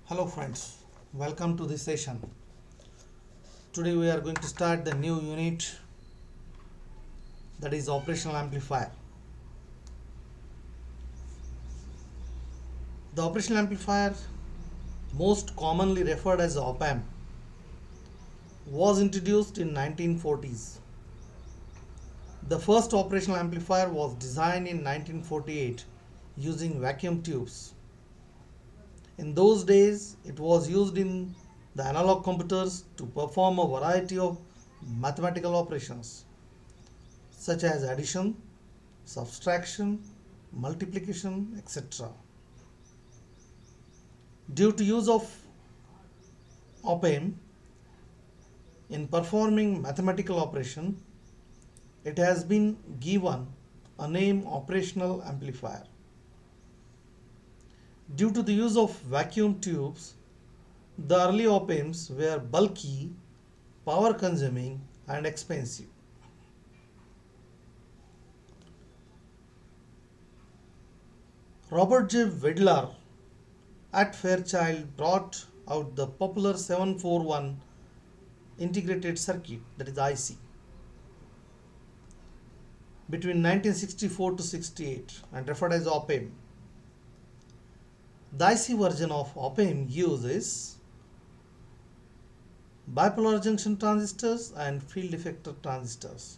Hello friends, welcome to this session. Today we are going to start the new unit, that is operational amplifier. The operational amplifier, most commonly referred as op-amp, was introduced in 1940s. The first operational amplifier was designed in 1948 using vacuum tubes. In those days, it was used in the analog computers to perform a variety of mathematical operations such as addition, subtraction, multiplication, etc. Due to use of op-amp in performing mathematical operation, it has been given a name operational amplifier. Due to the use of vacuum tubes, the early op-amps were bulky, power consuming and expensive. Robert J. Wedler at Fairchild brought out the popular 741 integrated circuit, that is IC, between 1964 to 68 and referred as op-amp. The IC version of op-amp uses bipolar junction transistors and field effector transistors,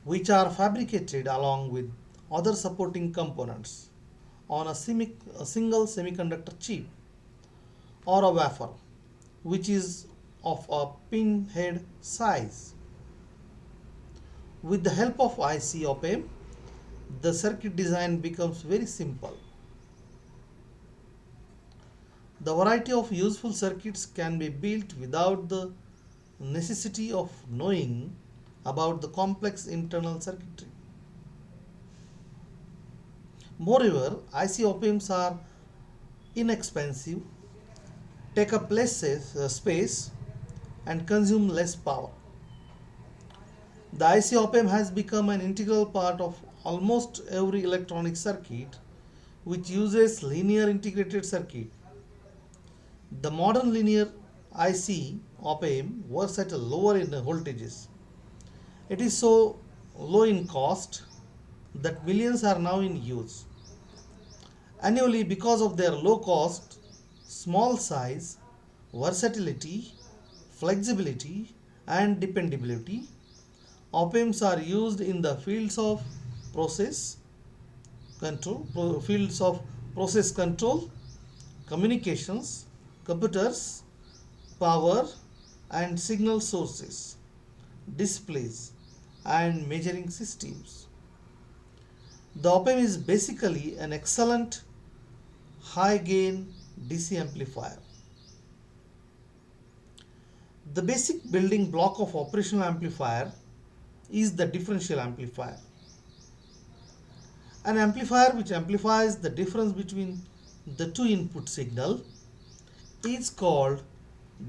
which are fabricated along with other supporting components on a single semiconductor chip or a wafer, which is of a pinhead size. With the help of IC op-amp, the circuit design becomes very simple. The variety of useful circuits can be built without the necessity of knowing about the complex internal circuitry. Moreover, IC op-amps are inexpensive, take up less space, and consume less power. The IC op-amp has become an integral part of almost every electronic circuit which uses linear integrated circuit. The modern linear IC op-amp works at a lower in voltages. It is so low in cost that millions are now in use. Annually, because of their low cost, small size, versatility, flexibility, and dependability, op-amps are used in the fields of process control, communications, computers, power and signal sources, displays, and measuring systems. The op-amp is basically an excellent high gain DC amplifier. The basic building block of operational amplifier is the differential amplifier. An amplifier which amplifies the difference between the two input signal is called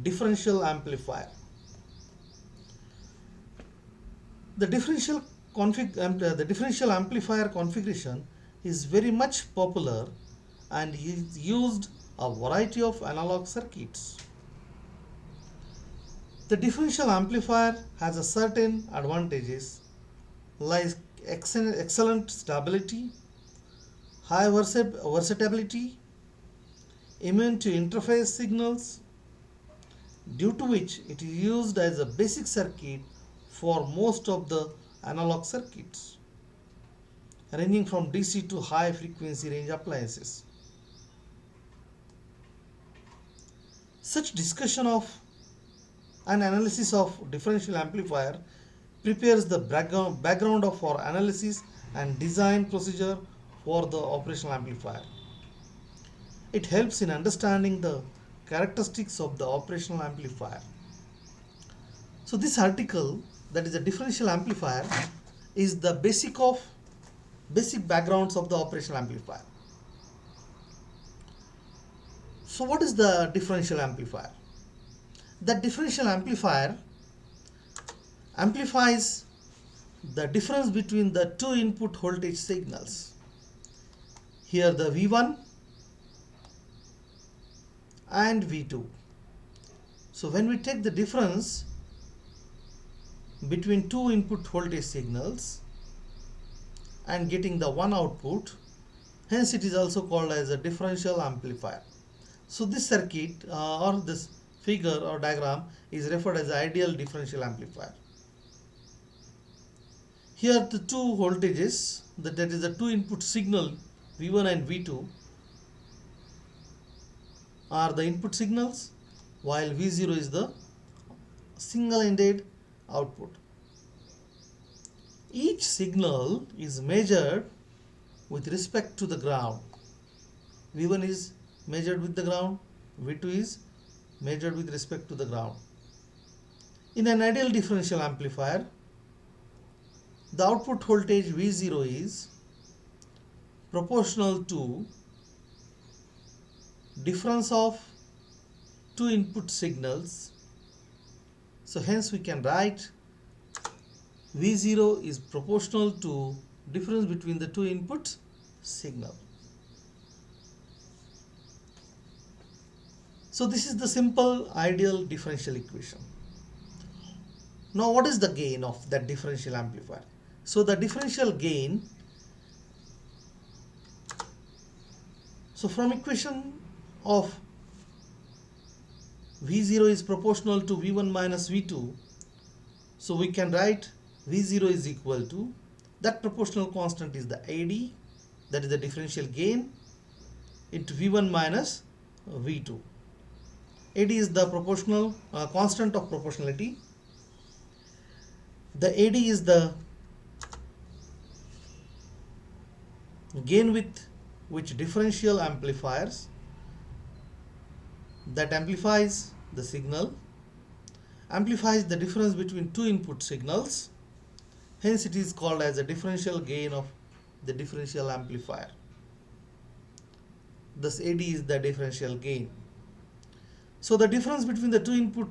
differential amplifier. The the differential amplifier configuration is very much popular and is used a variety of analog circuits. The differential amplifier has a certain advantages like excellent stability, high versatility, immune to interface signals, due to which it is used as a basic circuit for most of the analog circuits, ranging from DC to high frequency range appliances. Such discussion of an analysis of differential amplifier prepares the background of our analysis and design procedure for the operational amplifier. It helps in understanding the characteristics of the operational amplifier. So this article, that is a differential amplifier, is the basic backgrounds of the operational amplifier. So what is the differential amplifier? The differential amplifier amplifies the difference between the two input voltage signals. Here the V1 and V2. So when we take the difference between two input voltage signals and getting the one output, hence it is also called as a differential amplifier. So this circuit or this figure or diagram is referred as ideal differential amplifier. Here the two voltages, that is the two input signal V1 and V2 are the input signals, while V0 is the single-ended output. Each signal is measured with respect to the ground. V1 is measured with the ground, V2 is measured with respect to the ground. In an ideal differential amplifier, the output voltage V0 is proportional to difference of two input signals. So hence we can write V0 is proportional to difference between the two input signal. So this is the simple ideal differential equation. Now what is the gain of that differential amplifier? So the differential gain, so from equation of V0 is proportional to V1 minus V2, so we can write V0 is equal to, that proportional constant is the AD, that is the differential gain, into V1 minus V2. AD is the proportional constant of proportionality. The AD is the gain with which differential amplifiers that amplifies the signal, amplifies the difference between two input signals, hence it is called as a differential gain of the differential amplifier. Thus AD is the differential gain. So the difference between the two input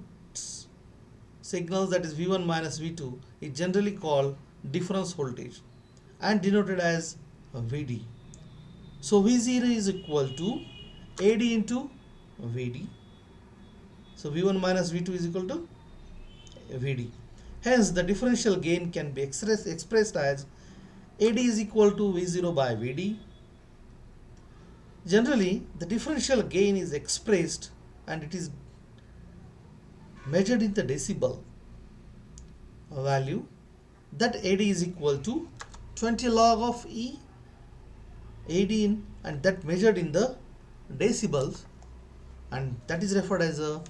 signals, that is V1 minus V2, is generally called difference voltage and denoted as Vd. So V0 is equal to AD into Vd. So V1 minus V2 is equal to Vd. Hence the differential gain can be expressed as AD is equal to V0 by Vd. Generally the differential gain is expressed and it is measured in the decibel value, that AD is equal to 20 log of E AD in, and that measured in the decibels, and that is referred as a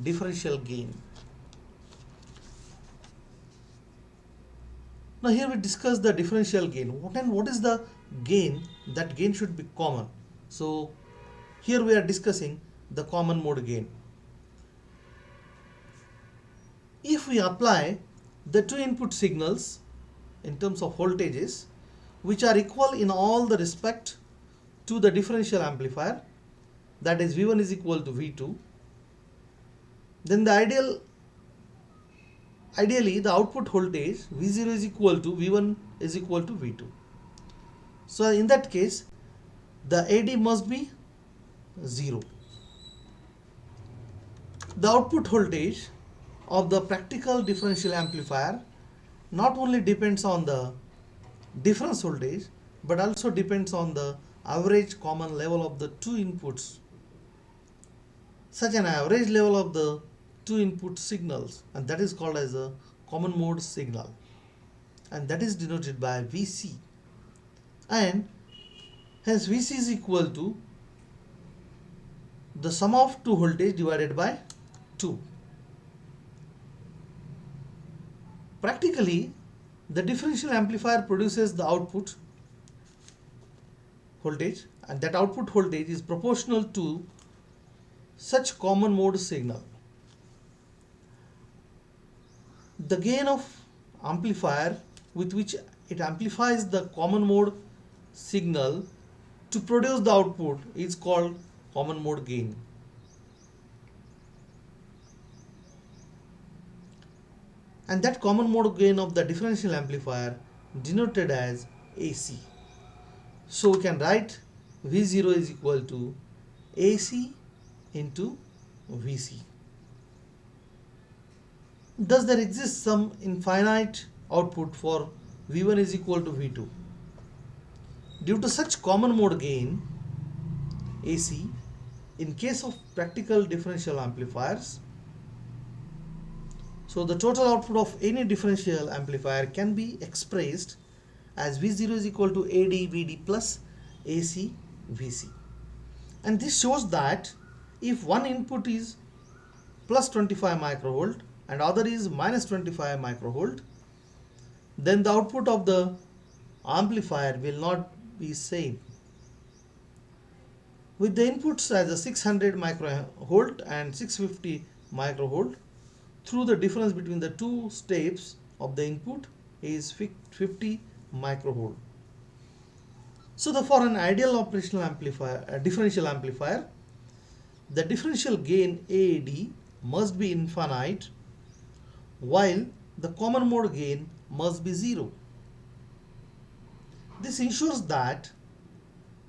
differential gain. Now here we discuss the differential gain. What is the gain? That gain should be common. So here we are discussing the common mode gain. If we apply the two input signals in terms of voltages which are equal in all the respect to the differential amplifier, that is V1 is equal to V2, then the ideally the output voltage V0 is equal to V1 is equal to V2. So in that case the AD must be 0. The output voltage of the practical differential amplifier not only depends on the difference voltage but also depends on the average common level of the two inputs. Such an average level of the two input signals, and that is called as a common mode signal, and that is denoted by Vc, and hence Vc is equal to the sum of two voltage divided by 2. Practically, the differential amplifier produces the output voltage, and that output voltage is proportional to such common mode signal. The gain of amplifier with which it amplifies the common mode signal to produce the output is called common mode gain. And that common mode gain of the differential amplifier denoted as AC. So we can write V0 is equal to AC into Vc. Thus there exists some infinite output for V1 is equal to V2. Due to such common mode gain AC, in case of practical differential amplifiers, so the total output of any differential amplifier can be expressed as V0 is equal to AD VD plus AC VC. And this shows that if one input is plus 25 microvolt and other is minus 25 microvolt, then the output of the amplifier will not be same. With the inputs as a 600 microvolt and 650 microvolt, through the difference between the two steps of the input is 50 microvolt. So for an ideal operational amplifier, a differential amplifier, the differential gain AD must be infinite while the common mode gain must be 0. This ensures that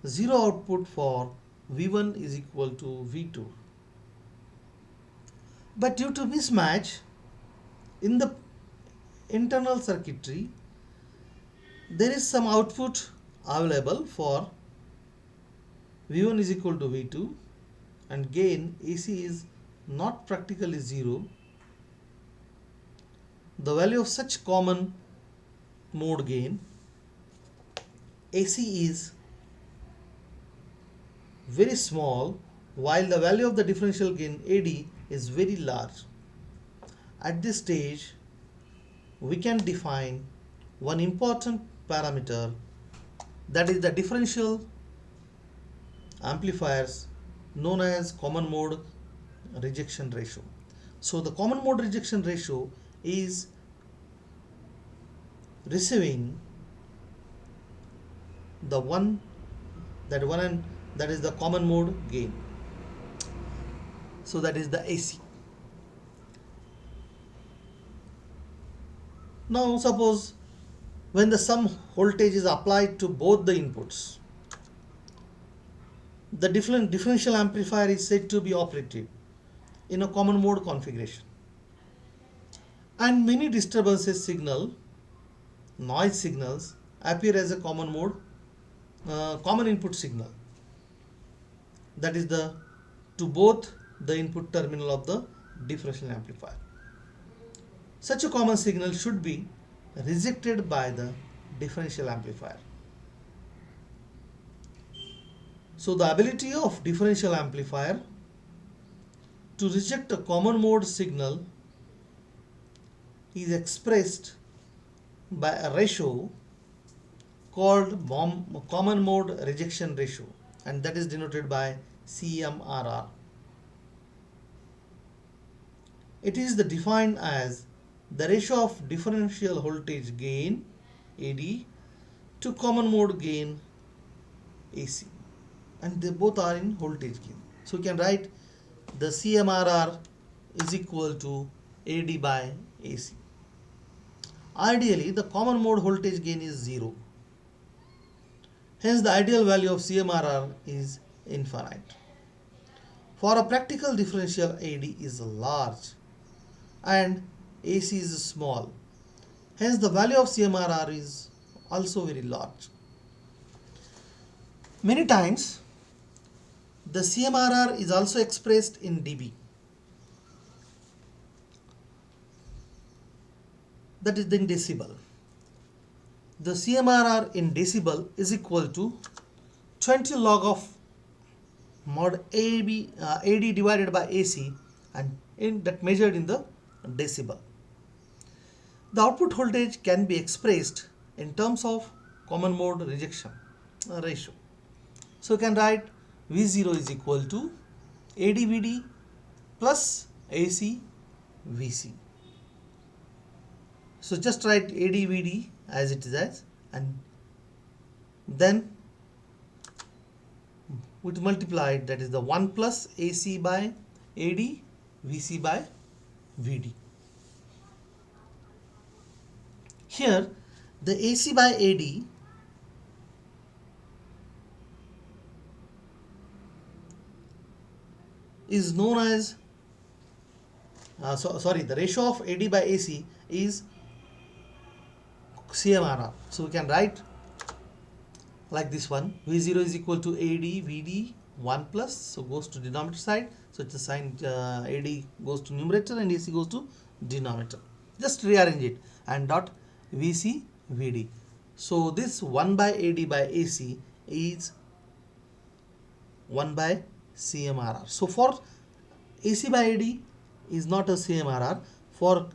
0 output for V1 is equal to V2. But due to mismatch in the internal circuitry, there is some output available for V1 is equal to V2 and gain AC is not practically 0. The value of such common mode gain AC is very small while the value of the differential gain AD is very large. At this stage, we can define one important parameter, that is the differential amplifiers known as common mode rejection ratio. So the common mode rejection ratio is receiving the one and that is the common mode gain. So that is the AC. Now suppose when the sum voltage is applied to both the inputs, the differential amplifier is said to be operated in a common mode configuration, and many disturbances noise signals appear as a common mode common input signal, that is to both the input terminal of the differential amplifier. Such a common signal should be rejected by the differential amplifier. So the ability of differential amplifier to reject a common mode signal is expressed by a ratio called common mode rejection ratio, and that is denoted by CMRR. It is defined as the ratio of differential voltage gain AD to common mode gain AC, and they both are in voltage gain. So you can write the CMRR is equal to AD by AC. Ideally, the common mode voltage gain is 0. Hence, the ideal value of CMRR is infinite. For a practical differential, AD is large and AC is small. Hence, the value of CMRR is also very large. Many times, the CMRR is also expressed in dB. That is in decibel. The CMRR in decibel is equal to 20 log of mod AD divided by AC, and that measured in the decibel. The output voltage can be expressed in terms of common mode rejection ratio. So you can write V0 is equal to AdVd plus AC Vc. So just write AdVd as it is, and then with multiplied, that is the 1 plus AC by AD Vc by Vd. Here the AC by AD is known as sorry, the ratio of AD by AC is CMRR. So we can write like this one: V0 is equal to AD VD 1 plus, so goes to denominator side, so it's a sign, AD goes to numerator and AC goes to denominator. Just rearrange it, and dot VC VD. So this 1 by AD by AC is 1 by CMRR. So for AC by AD is not a CMRR. For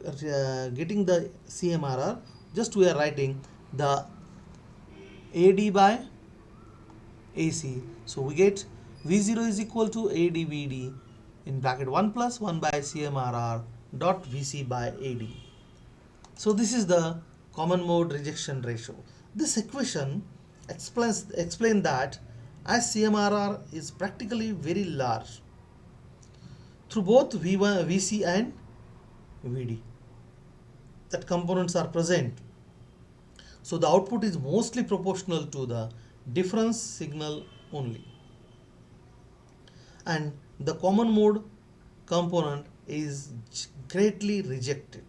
getting the CMRR, just we are writing the AD by AC. So we get V0 is equal to ADVD in bracket 1 plus 1 by CMRR dot VC by AD. So this is the common mode rejection ratio. This equation explain that as CMRR is practically very large through both V1, VC and VD, that components are present. So the output is mostly proportional to the difference signal only. And the common mode component is greatly rejected.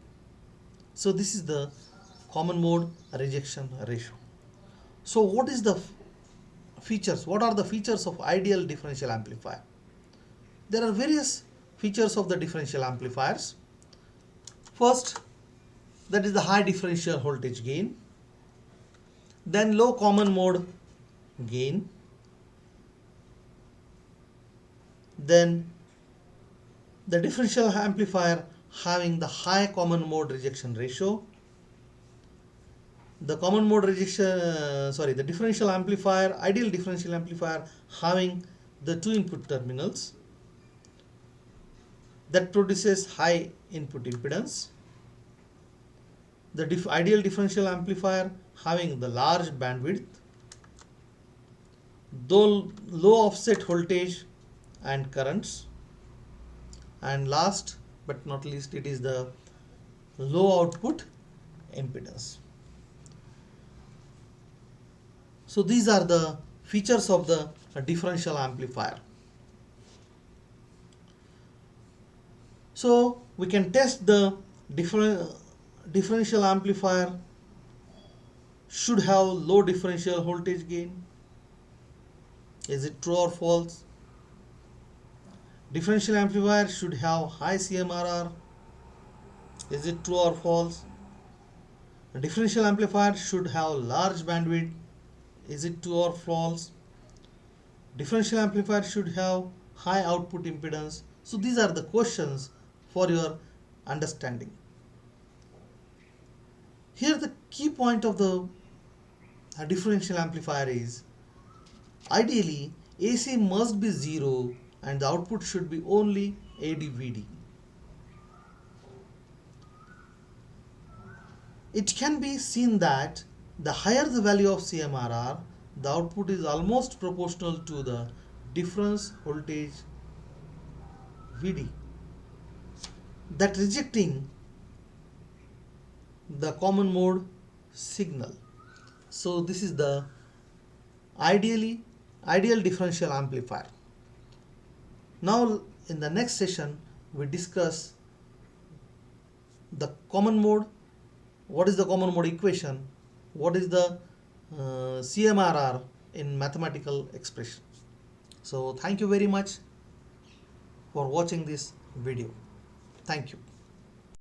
So this is the common mode rejection ratio. So what is the features? What are the features of ideal differential amplifier? There are various features of the differential amplifiers. First, that is the high differential voltage gain, then low common mode gain, then the differential amplifier having the high common mode rejection ratio, the common mode rejection the differential amplifier, ideal differential amplifier having the two input terminals that produces high input impedance, the ideal differential amplifier having the large bandwidth, though low offset voltage and currents, and last but not least, it is the low output impedance. So these are the features of the differential amplifier. So we can test the differential amplifier should have low differential voltage gain. Is it true or false? Differential amplifier should have high CMRR. Is it true or false? A differential amplifier should have large bandwidth. Is it true or false? Differential amplifier should have high output impedance. So these are the questions for your understanding. Here the key point of the differential amplifier is ideally AC must be 0 and the output should be only ADVD. It can be seen that the higher the value of CMRR, the output is almost proportional to the difference voltage VD, that rejecting the common mode signal. So this is the ideal differential amplifier. Now in the next session we discuss the common mode, what is the common mode equation, what is the CMRR in mathematical expression. So thank you very much for watching this video. Thank you.